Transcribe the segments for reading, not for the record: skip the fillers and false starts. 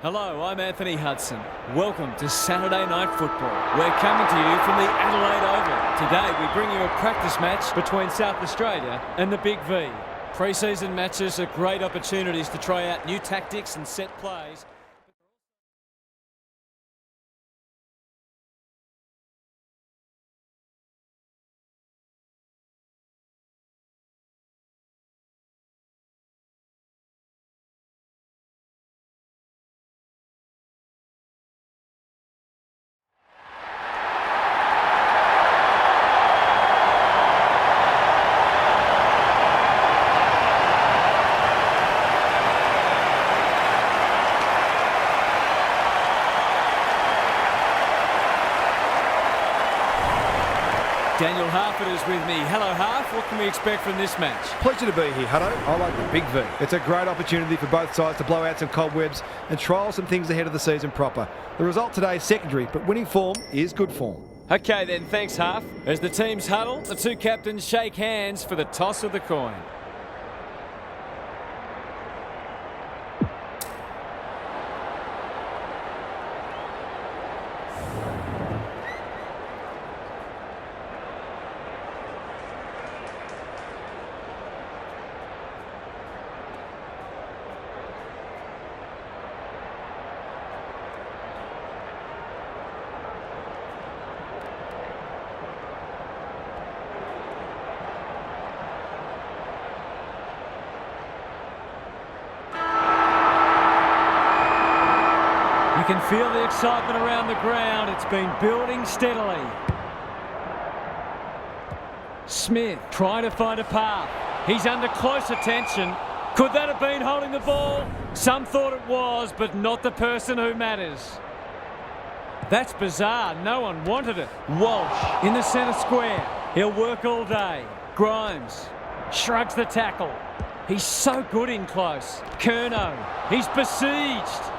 Hello, I'm Anthony Hudson. Welcome to Saturday Night Football. We're coming to you from the Adelaide Oval. Today we bring you a practice match between South Australia and the Big V. Pre-season matches are great opportunities to try out new tactics and set plays. Daniel Harford is with me. Hello, Harf. What can we expect from this match? Pleasure to be here, Hutto. I like the Big V. It's a great opportunity for both sides to blow out some cobwebs and trial some things ahead of the season proper. The result today is secondary, but winning form is good form. Okay then, thanks, Harf. As the teams huddle, the two captains shake hands for the toss of the coin. You can feel the excitement around the ground. It's been building steadily. Smith trying to find a path. He's under close attention. Could that have been holding the ball? Some thought it was, but not the person who matters. That's bizarre. No one wanted it. Walsh in the centre square. He'll work all day. Grimes shrugs the tackle. He's so good in close. Curnow, he's besieged.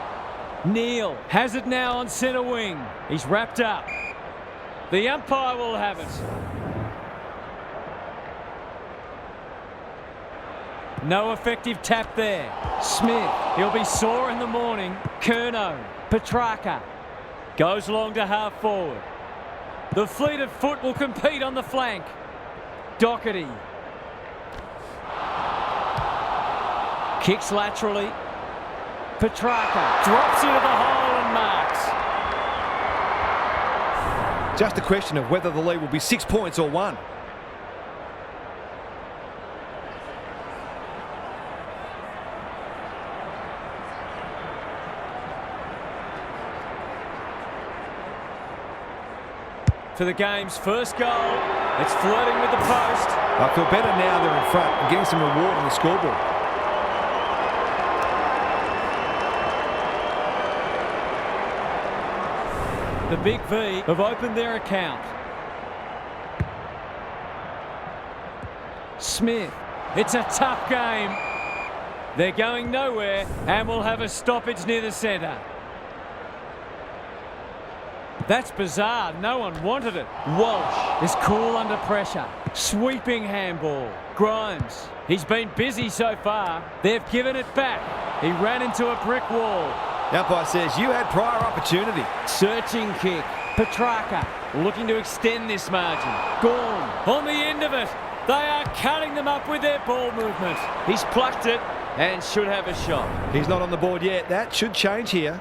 Neal has it now on centre wing. He's wrapped up. The umpire will have it. No effective tap there. Smith, he'll be sore in the morning. Curnow, Petrarca goes long to half forward. The fleet of foot will compete on the flank. Doherty kicks laterally. Petrarca drops into the hole and marks. Just a question of whether the lead will be 6 points or 1. For the game's first goal, it's flirting with the post. I feel better now they're in front and getting some reward on the scoreboard. The Big V have opened their account. Smith, it's a tough game. They're going nowhere and will have a stoppage near the centre. That's bizarre. No one wanted it. Walsh is cool under pressure. Sweeping handball. Grimes, he's been busy so far. They've given it back. He ran into a brick wall. The umpire says you had prior opportunity. Searching kick. Petrarca looking to extend this margin. Gorn on the end of it. They are cutting them up with their ball movement. He's plucked it and should have a shot. He's not on the board yet. That should change here.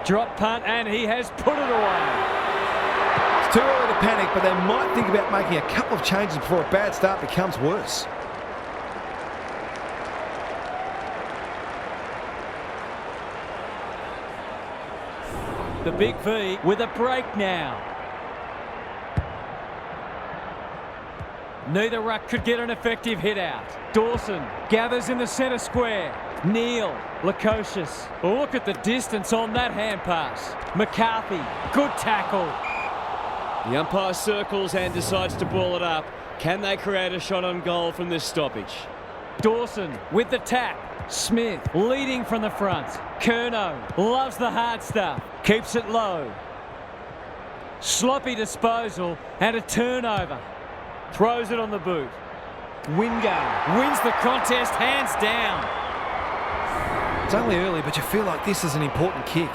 Drop punt and he has put it away. It's too early to panic, but they might think about making a couple of changes before a bad start becomes worse. The Big V with a break now. Neither ruck could get an effective hit out. Dawson gathers in the centre square. Neal, Lukosius. Look at the distance on that hand pass. McCarthy, good tackle. The umpire circles and decides to ball it up. Can they create a shot on goal from this stoppage? Dawson with the tap. Smith leading from the front. Curnow loves the hard stuff. Keeps it low. Sloppy disposal and a turnover. Throws it on the boot. Wingard wins the contest hands down. It's only early, but you feel like this is an important kick.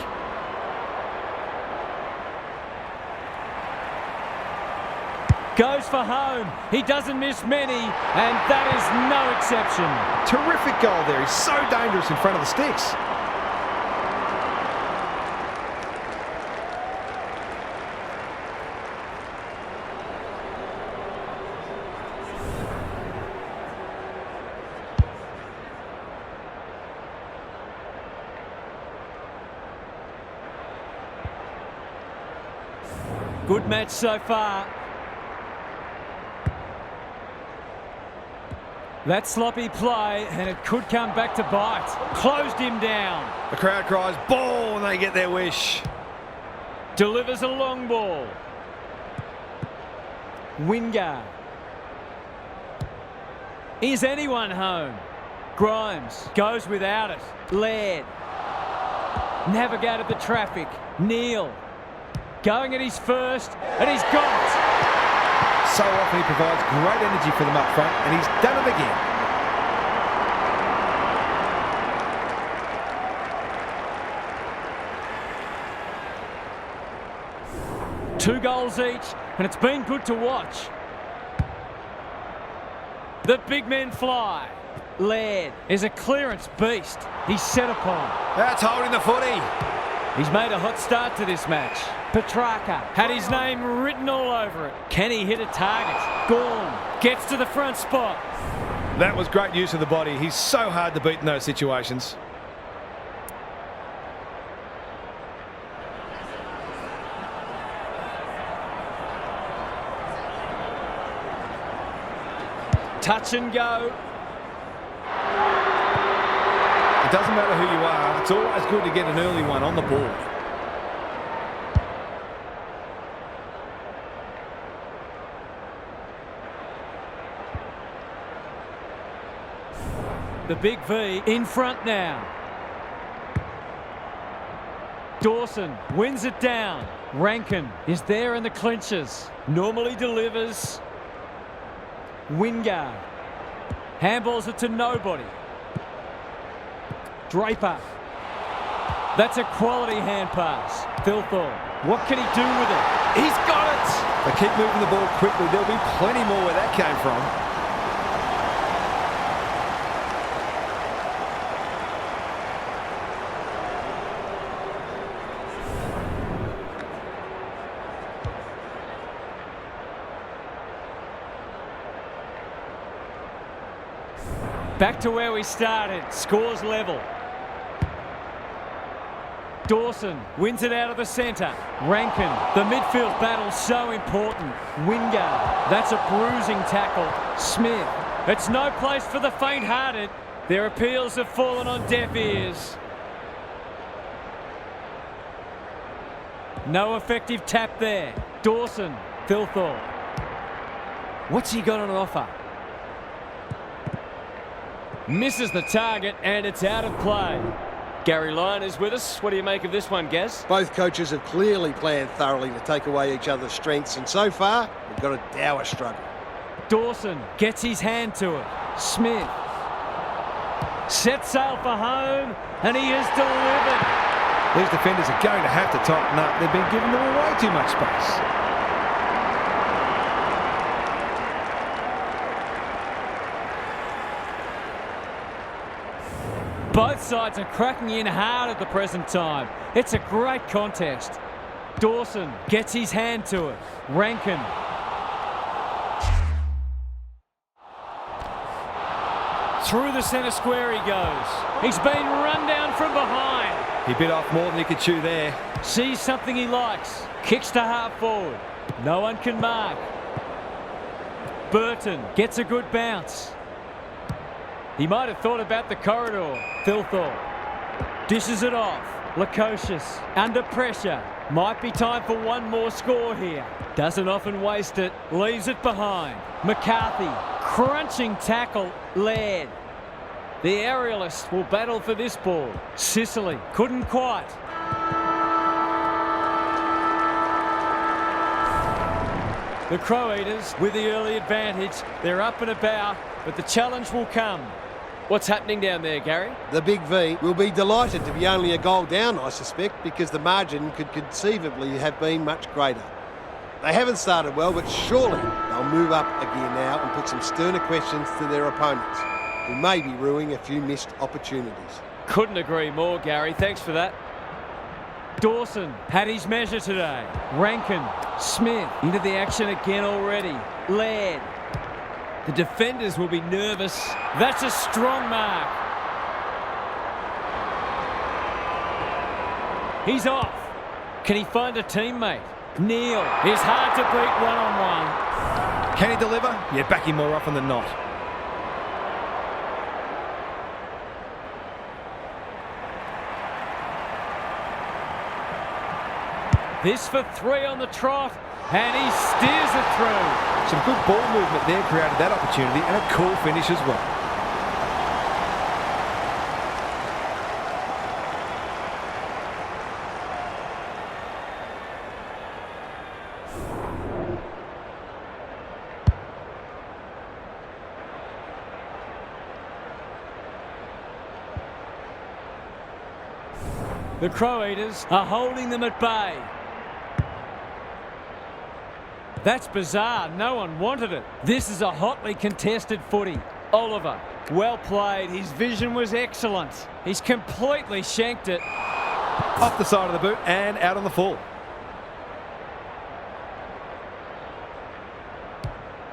Goes for home. He doesn't miss many, and that is no exception. Terrific goal there. He's so dangerous in front of the sticks. Good match so far. That sloppy play, and it could come back to bite. Closed him down. The crowd cries, ball, and they get their wish. Delivers a long ball. Wingard. Is anyone home? Grimes goes without it. Laird. Navigated the traffic. Neal. Going at his first, and he's got it. So often he provides great energy for them up front, and he's done it again. Two goals each, and it's been good to watch. The big men fly. Laird is a clearance beast. He's set upon. That's holding the footy. He's made a hot start to this match. Petrarca had his name written all over it. Can he hit a target? Gorn gets to the front spot. That was great use of the body. He's so hard to beat in those situations. Touch and go. It doesn't matter who you are. It's always good to get an early one on the board. The big V in front now. Dawson wins it down. Rankin is there in the clinches. Normally delivers. Wingard handballs it to nobody. Draper. That's a quality hand pass. Thilthorpe. What can he do with it? He's got it! They keep moving the ball quickly. There'll be plenty more where that came from. Back to where we started. Scores level. Dawson wins it out of the centre. Rankin. The midfield battle so important. Wingard. That's a bruising tackle. Smith. It's no place for the faint-hearted. Their appeals have fallen on deaf ears. No effective tap there. Dawson. Thilthorpe. What's he got on offer? Misses the target, and it's out of play. Gary Lyon is with us. What do you make of this one, Gaz? Both coaches have clearly planned thoroughly to take away each other's strengths, and so far, we've got a dour struggle. Dawson gets his hand to it. Smith sets sail for home, and he has delivered. These defenders are going to have to tighten up. They've been giving them way too much space. Both sides are cracking in hard at the present time. It's a great contest. Dawson gets his hand to it. Rankin. Through the centre square he goes. He's been run down from behind. He bit off more than he could chew there. Sees something he likes. Kicks to half forward. No one can mark. Burton gets a good bounce. He might have thought about the corridor. Thilthorpe dishes it off. Lukosius under pressure. Might be time for one more score here. Doesn't often waste it. Leaves it behind. McCarthy. Crunching tackle. Laird. The aerialist will battle for this ball. Sicily couldn't quite. The Crow Eaters with the early advantage. They're up and about, but the challenge will come. What's happening down there, Gary? The Big V will be delighted to be only a goal down, I suspect, because the margin could conceivably have been much greater. They haven't started well, but surely they'll move up a gear now and put some sterner questions to their opponents, who may be ruining a few missed opportunities. Couldn't agree more, Gary. Thanks for that. Dawson had his measure today. Rankin, Smith into the action again already. Laird. The defenders will be nervous. That's a strong mark. He's off. Can he find a teammate? Neal is hard to beat one-on-one. Can he deliver? Yeah, back him more often than not. This for 3 on the trot, and he steers it through. Some good ball movement there created that opportunity, and a cool finish as well. The Crow Eaters are holding them at bay. That's bizarre. No one wanted it. This is a hotly contested footy. Oliver, well played. His vision was excellent. He's completely shanked it. Off the side of the boot and out on the full.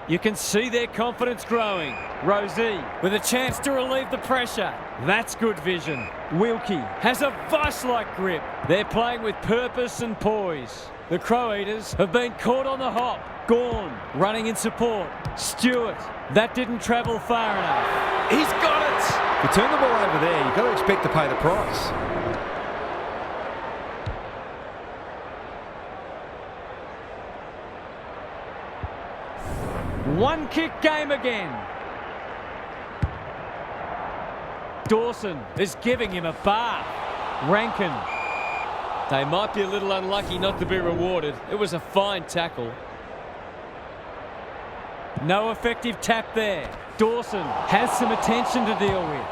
You can see their confidence growing. Rosie with a chance to relieve the pressure. That's good vision. Wilkie has a vice-like grip. They're playing with purpose and poise. The Crow Eaters have been caught on the hop. Gawn running in support. Stewart, that didn't travel far enough. He's got it! If you turn the ball over there, you've got to expect to pay the price. One kick game again. Dawson is giving him a bath. Rankin. They might be a little unlucky not to be rewarded. It was a fine tackle. No effective tap there. Dawson has some attention to deal with.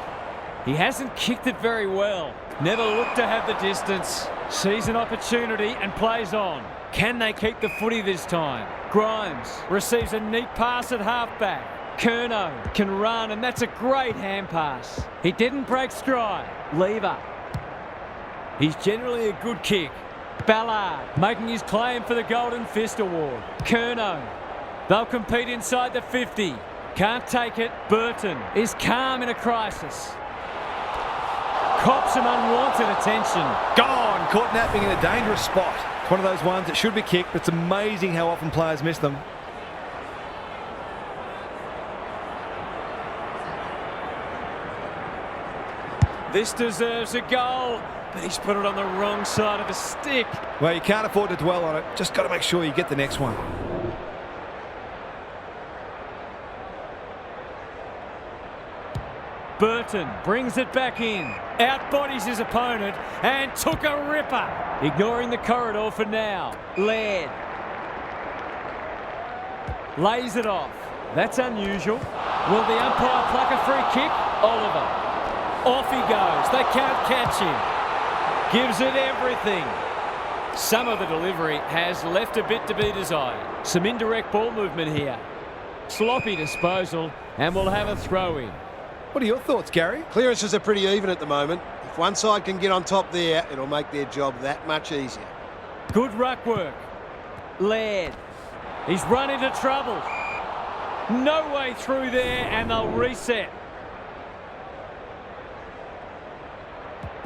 He hasn't kicked it very well. Never looked to have the distance. Sees an opportunity and plays on. Can they keep the footy this time? Grimes receives a neat pass at halfback. Curnow can run, and that's a great hand pass. He didn't break stride. Lever. He's generally a good kick. Ballard making his claim for the Golden Fist Award. Curnow. They'll compete inside the 50. Can't take it. Burton is calm in a crisis. Cops some unwanted attention. Gone! Caught napping in a dangerous spot. It's one of those ones that should be kicked, but it's amazing how often players miss them. This deserves a goal, but he's put it on the wrong side of the stick. Well, you can't afford to dwell on it. Just got to make sure you get the next one. Burton brings it back in. Outbodies his opponent and took a ripper. Ignoring the corridor for now. Laird. Lays it off. That's unusual. Will the umpire pluck a free kick? Oliver. Off he goes. They can't catch him. Gives it everything. Some of the delivery has left a bit to be desired. Some indirect ball movement here. Sloppy disposal, and we'll have a throw in. What are your thoughts, Gary? Clearances are pretty even at the moment. If one side can get on top there, it'll make their job that much easier. Good ruck work. Laird. He's run into trouble. No way through there, and they'll reset.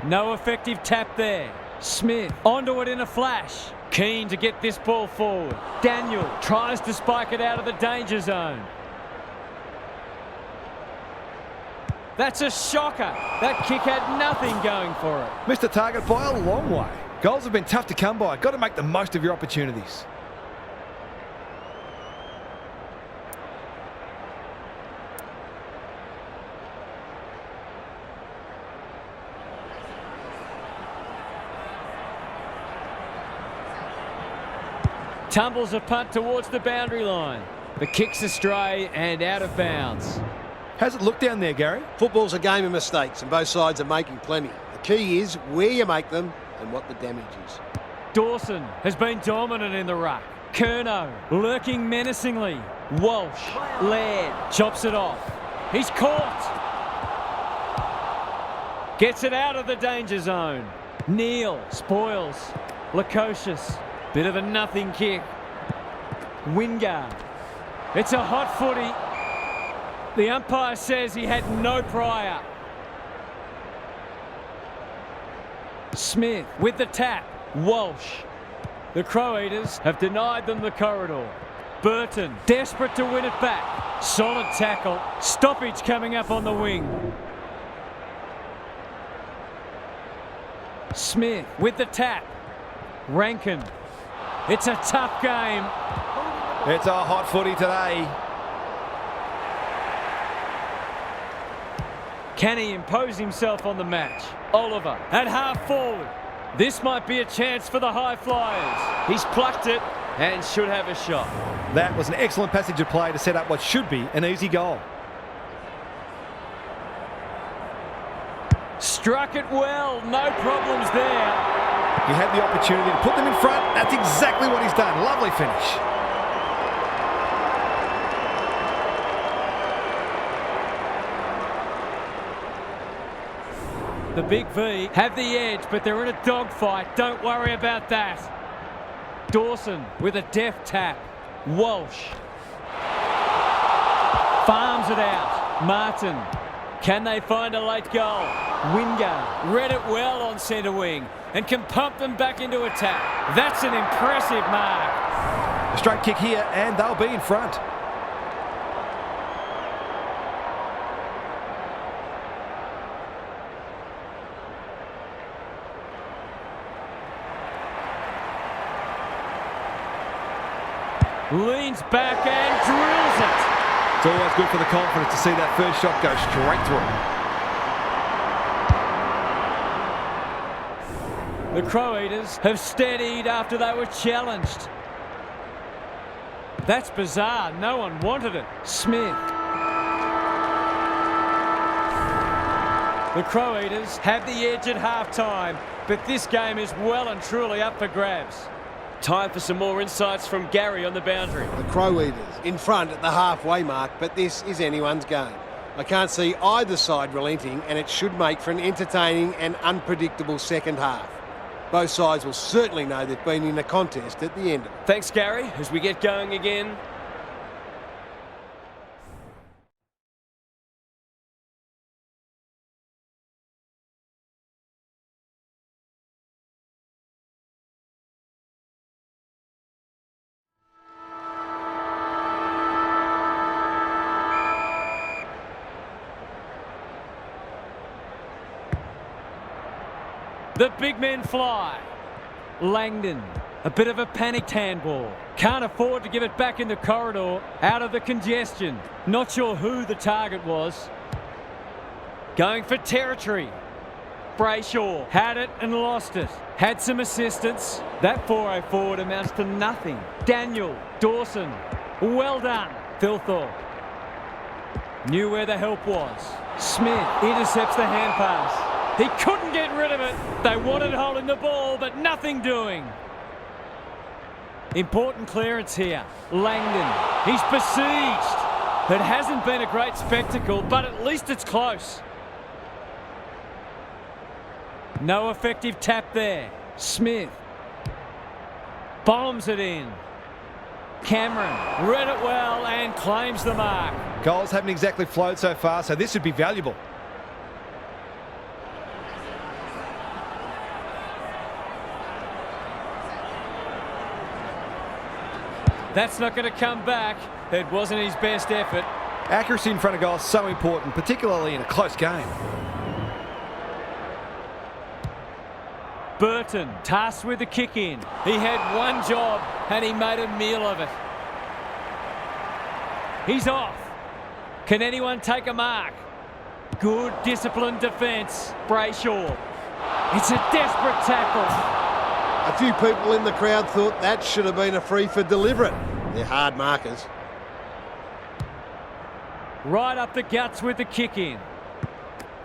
No effective tap there. Smith onto it in a flash. Keen to get this ball forward. Daniel tries to spike it out of the danger zone. That's a shocker. That kick had nothing going for it. Missed the target by a long way. Goals have been tough to come by. Got to make the most of your opportunities. Tumbles a punt towards the boundary line. The kick's astray and out of bounds. How's it look down there, Gary? Football's a game of mistakes and both sides are making plenty. The key is where you make them and what the damage is. Dawson has been dominant in the ruck. Curnow lurking menacingly. Walsh, Laird chops it off. He's caught. Gets it out of the danger zone. Neal spoils. Lukosius, bit of a nothing kick. Wingard. It's a hot footy. The umpire says he had no prior. Smith with the tap. Walsh. The Crow Eaters have denied them the corridor. Burton desperate to win it back. Solid tackle. Stoppage coming up on the wing. Smith with the tap. Rankin. It's a tough game. It's a hot footy today. Can he impose himself on the match? Oliver at half forward. This might be a chance for the high flyers. He's plucked it and should have a shot. That was an excellent passage of play to set up what should be an easy goal. Struck it well, no problems there. He had the opportunity to put them in front. That's exactly what he's done. Lovely finish. The Big V have the edge, but they're in a dogfight. Don't worry about that. Dawson with a deft tap. Walsh. Farms it out. Martin. Can they find a late goal? Wingard read it well on centre wing and can pump them back into attack. That's an impressive mark. A straight kick here and they'll be in front. Leans back and drills it. It's always good for the confidence to see that first shot go straight through. The Crow Eaters have steadied after they were challenged. That's bizarre. No one wanted it. Smith. The Crow Eaters have the edge at half-time, but this game is well and truly up for grabs. Time for some more insights from Gary on the boundary. The Crow Eaters in front at the halfway mark, but this is anyone's game. I can't see either side relenting, and it should make for an entertaining and unpredictable second half. Both sides will certainly know they've been in a contest at the end of it. Thanks, Gary, as we get going again. The big men fly. Langdon, a bit of a panicked handball. Can't afford to give it back in the corridor, out of the congestion. Not sure who the target was. Going for territory. Brayshaw had it and lost it. Had some assistance. That 4-0 forward amounts to nothing. Daniel, Dawson, well done. Thilthorpe knew where the help was. Smith intercepts the hand pass. He couldn't get rid of it. They wanted holding the ball, but nothing doing. Important clearance here. Langdon, he's besieged. It hasn't been a great spectacle, but at least it's close. No effective tap there. Smith bombs it in. Cameron read it well and claims the mark. Goals haven't exactly flowed so far, so this would be valuable. That's not going to come back. It wasn't his best effort. Accuracy in front of goal is so important, particularly in a close game. Burton tasked with the kick in. He had one job and he made a meal of it. He's off. Can anyone take a mark? Good disciplined defence. Brayshaw. It's a desperate tackle. A few people in the crowd thought that should have been a free for deliberate. They're hard markers. Right up the guts with the kick in.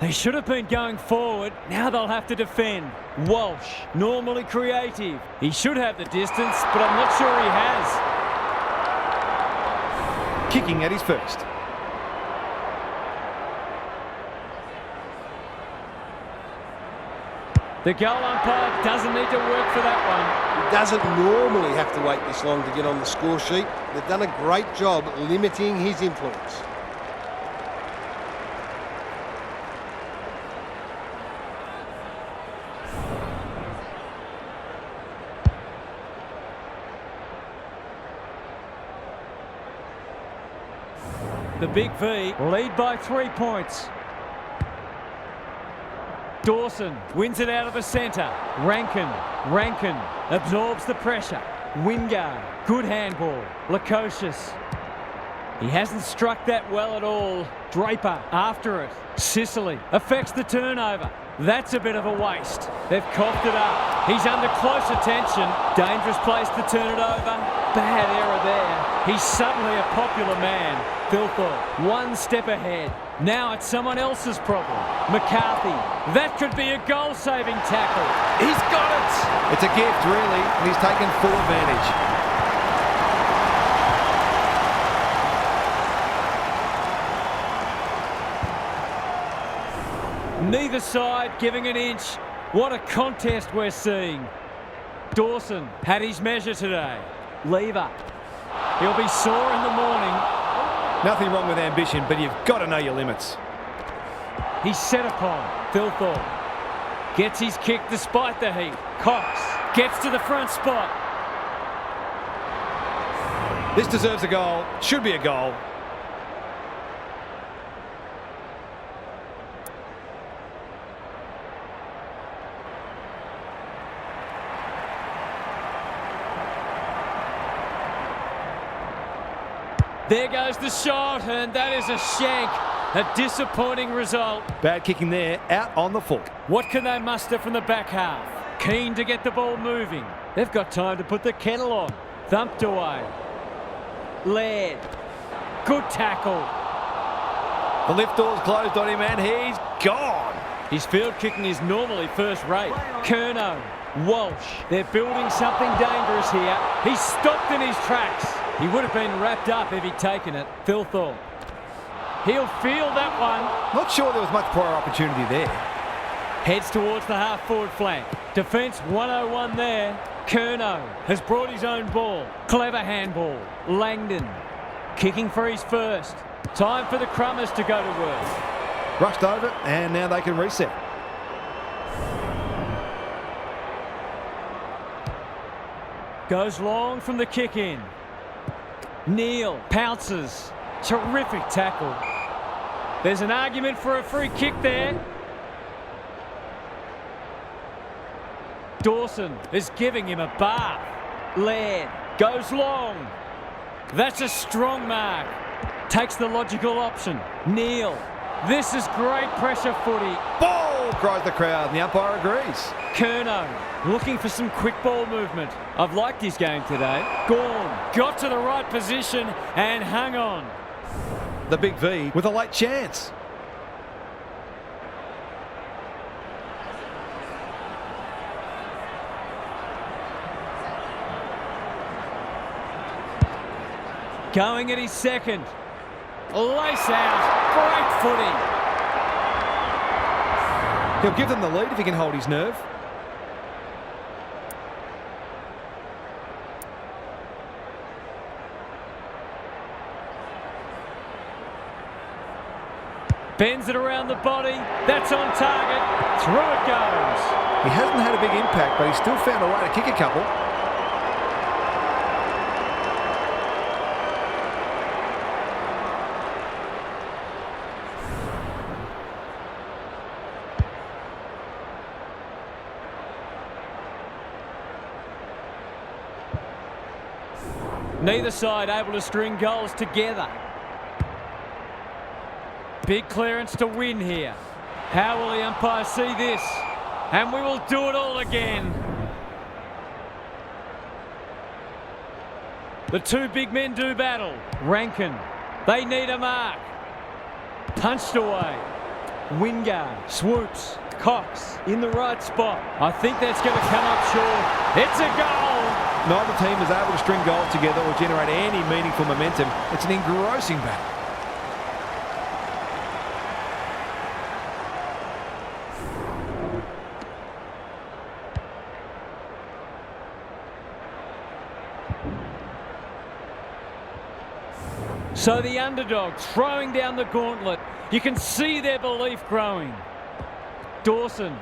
They should have been going forward. Now they'll have to defend. Walsh, normally creative. He should have the distance, but I'm not sure he has. Kicking at his first. The goal umpire doesn't need to work for that one. He doesn't normally have to wait this long to get on the score sheet. They've done a great job limiting his influence. The Big V lead by 3 points. Dawson wins it out of the centre. Rankin absorbs the pressure. Wingard, good handball. Lukosius. He hasn't struck that well at all. Draper after it. Sicily affects the turnover. That's a bit of a waste. They've coughed it up. He's under close attention. Dangerous place to turn it over. Bad error there. He's suddenly a popular man. Thilthorpe, one step ahead. Now it's someone else's problem. McCarthy. That could be a goal-saving tackle. He's got it. It's a gift, really, and he's taken full advantage. Neither side giving an inch. What a contest we're seeing. Dawson had his measure today. Lever. He'll be sore in the morning. Nothing wrong with ambition, but you've got to know your limits. He's set upon. Thilthorpe gets his kick despite the heat. Cox gets to the front spot. This deserves a goal. Should be a goal. There goes the shot, and that is a shank. A disappointing result. Bad kicking there, out on the full. What can they muster from the back half? Keen to get the ball moving. They've got time to put the kettle on. Thumped away. Laird. Good tackle. The lift door's closed on him, and he's gone. His field kicking is normally first rate. Curnow. Walsh. They're building something dangerous here. He's stopped in his tracks. He would have been wrapped up if he'd taken it. Thilthorpe. He'll feel that one. Not sure there was much prior opportunity there. Heads towards the half-forward flank. Defence 101 there. Curnow has brought his own ball. Clever handball. Langdon kicking for his first. Time for the Crummers to go to work. Rushed over, and now they can reset. Goes long from the kick in. Neal pounces. Terrific tackle. There's an argument for a free kick there. Dawson is giving him a bath. Laird goes long. That's a strong mark. Takes the logical option. Neal. This is great pressure footy. Ball, cries the crowd, and the umpire agrees. Curnow looking for some quick ball movement. I've liked his game today. Gorn got to the right position and hung on. The Big V with a late chance. Going at his second. Lace out. Great footy. He'll give them the lead if he can hold his nerve. Bends it around the body. That's on target. Through it goes. He hasn't had a big impact, but he's still found a way to kick a couple. Neither side able to string goals together. Big clearance to win here. How will the umpire see this? And we will do it all again. The two big men do battle. Rankin. They need a mark. Punched away. Wingard swoops. Cox in the right spot. I think that's going to come up short. It's a goal. Neither team is able to string goals together or generate any meaningful momentum. It's an engrossing battle. So the underdog throwing down the gauntlet. You can see their belief growing. Dawson.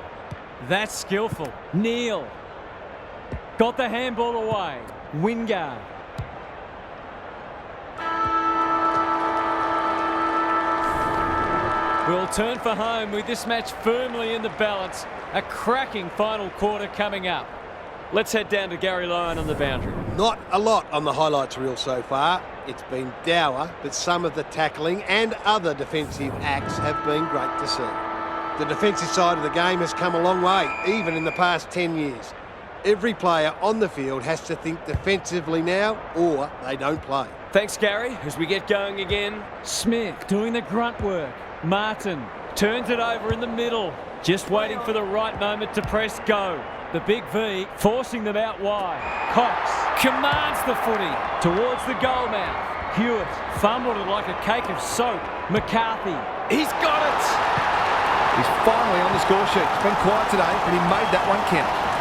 That's skillful. Neal. Got the handball away. Wingard. We'll turn for home with this match firmly in the balance. A cracking final quarter coming up. Let's head down to Gary Lyon on the boundary. Not a lot on the highlights reel so far. It's been dour, but some of the tackling and other defensive acts have been great to see. The defensive side of the game has come a long way, even in the past 10 years. Every player on the field has to think defensively now, or they don't play. Thanks, Gary. As we get going again, Smith doing the grunt work. Martin turns it over in the middle, just waiting for the right moment to press go. The big V forcing them out wide. Cox commands the footy towards the goal mouth. Hewitt fumbled it like a cake of soap. McCarthy, he's got it! He's finally on the score sheet. It's been quiet today, but he made that one count.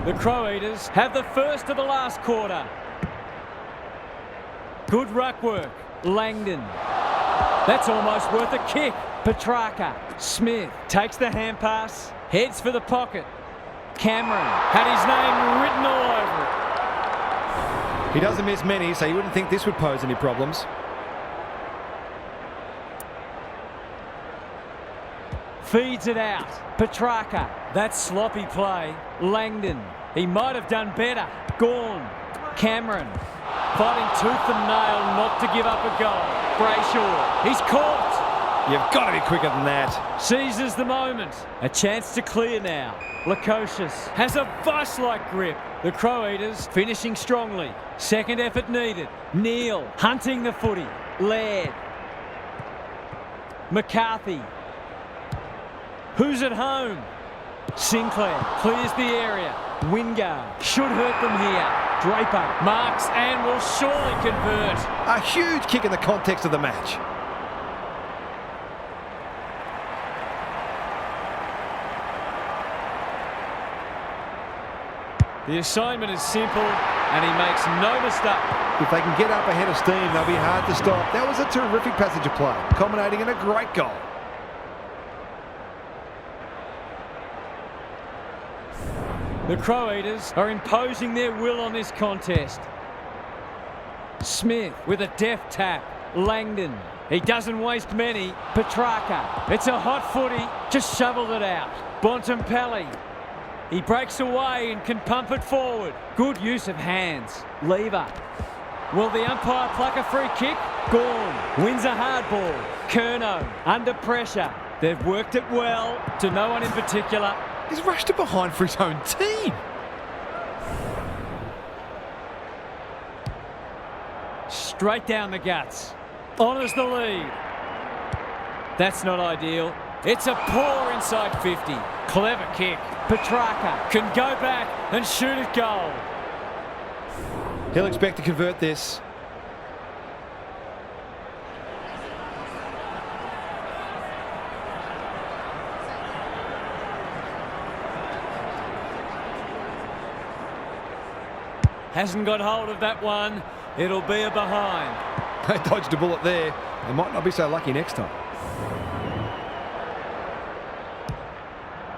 The Crow Eaters have the first of the last quarter. Good ruck work. Langdon. That's almost worth a kick. Petrarca. Smith takes the hand pass. Heads for the pocket. Cameron had his name written all over it. He doesn't miss many, so you wouldn't think this would pose any problems. Feeds it out. Petrarca. That's sloppy play. Langdon. He might have done better. Gawn. Cameron. Fighting tooth and nail not to give up a goal. Brayshaw. He's caught. You've got to be quicker than that. Seizes the moment. A chance to clear now. Lukosius has a vice-like grip. The Crow Eaters finishing strongly. Second effort needed. Neal hunting the footy. Laird. McCarthy. Who's at home? Sinclair clears the area. Wingard should hurt them here. Draper marks and will surely convert. A huge kick in the context of the match. The assignment is simple and he makes no mistake. If they can get up ahead of steam, they'll be hard to stop. That was a terrific passage of play, culminating in a great goal. The Crow Eaters are imposing their will on this contest. Smith with a deft tap. Langdon. He doesn't waste many. Petrarca. It's a hot footy. Just shoveled it out. Bontempelli. He breaks away and can pump it forward. Good use of hands. Lever. Will the umpire pluck a free kick? Gawn wins a hard ball. Curnow under pressure. They've worked it well to no one in particular. He's rushed it behind for his own team. Straight down the guts. Honours the lead. That's not ideal. It's a poor inside 50. Clever kick. Petrarca can go back and shoot at goal. He'll expect to convert this. Hasn't got hold of that one. It'll be a behind. They dodged a bullet there. They might not be so lucky next time.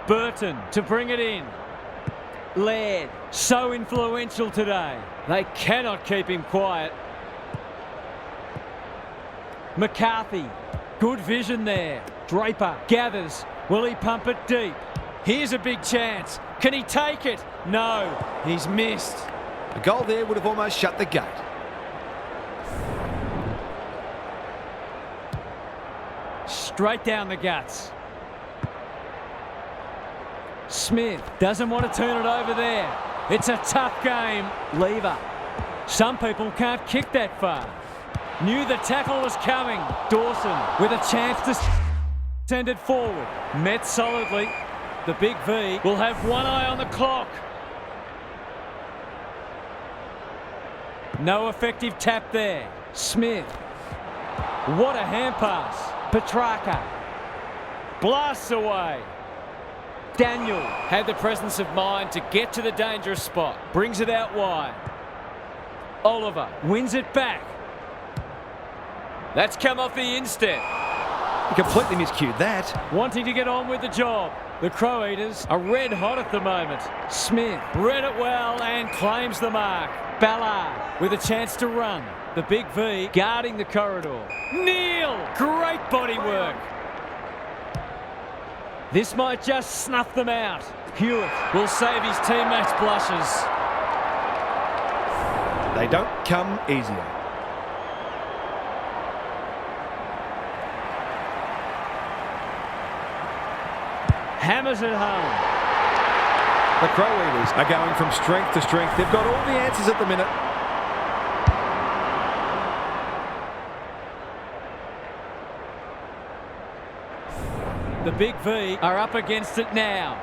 Burton to bring it in. Laird, so influential today. They cannot keep him quiet. McCarthy, good vision there. Draper gathers. Will he pump it deep? Here's a big chance. Can he take it? No, he's missed. A goal there would have almost shut the gate. Straight down the guts. Smith doesn't want to turn it over there. It's a tough game. Lever. Some people can't kick that far. Knew the tackle was coming. Dawson with a chance to send it forward. Met solidly. The big V will have one eye on the clock. No effective tap there. Smith. What a hand pass. Petrarca. Blasts away. Daniel had the presence of mind to get to the dangerous spot. Brings it out wide. Oliver wins it back. That's come off the instep. He completely miscued that. Wanting to get on with the job. The Crow Eaters are red hot at the moment. Smith read it well and claims the mark. Ballard with a chance to run. The big V guarding the corridor. Neil! Great body work. This might just snuff them out. Hewitt will save his teammates' blushes. They don't come easier. Hammers it home. The Crow Eaters are going from strength to strength. They've got all the answers at the minute. The big V are up against it now.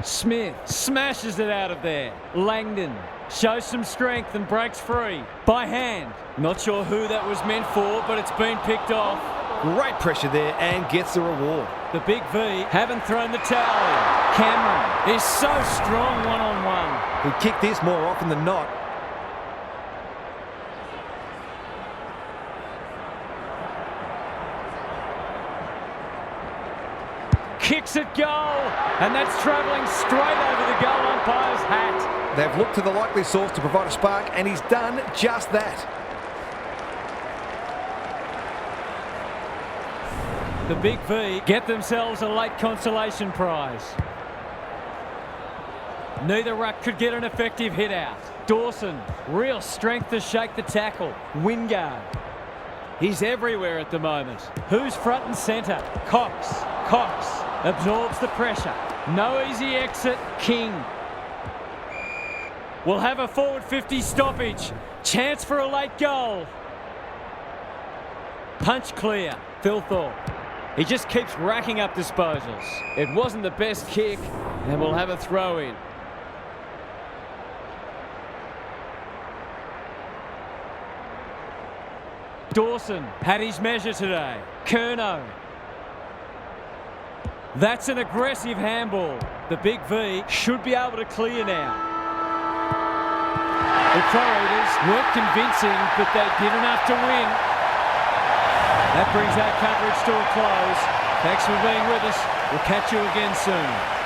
Smith smashes it out of there. Langdon shows some strength and breaks free. By hand. Not sure who that was meant for, but it's been picked off. Great pressure there and gets the reward. The big V haven't thrown the towel in. Cameron is so strong one-on-one. He'd kick this more often than not. Kicks it goal, and that's travelling straight over the goal umpire's hat. They've looked to the likely source to provide a spark, and he's done just that. The big V get themselves a late consolation prize. Neither ruck could get an effective hit out. Dawson, real strength to shake the tackle. Wingard. He's everywhere at the moment. Who's front and centre? Cox. Cox absorbs the pressure. No easy exit. King. We'll have a forward 50 stoppage. Chance for a late goal. Punch clear. Philthorpe. He just keeps racking up disposals. It wasn't the best kick, and we'll have a throw in. Dawson had his measure today. Curnow. That's an aggressive handball. The big V should be able to clear now. The Crow Eaters weren't convincing, but they did enough to win. That brings our coverage to a close. Thanks for being with us. We'll catch you again soon.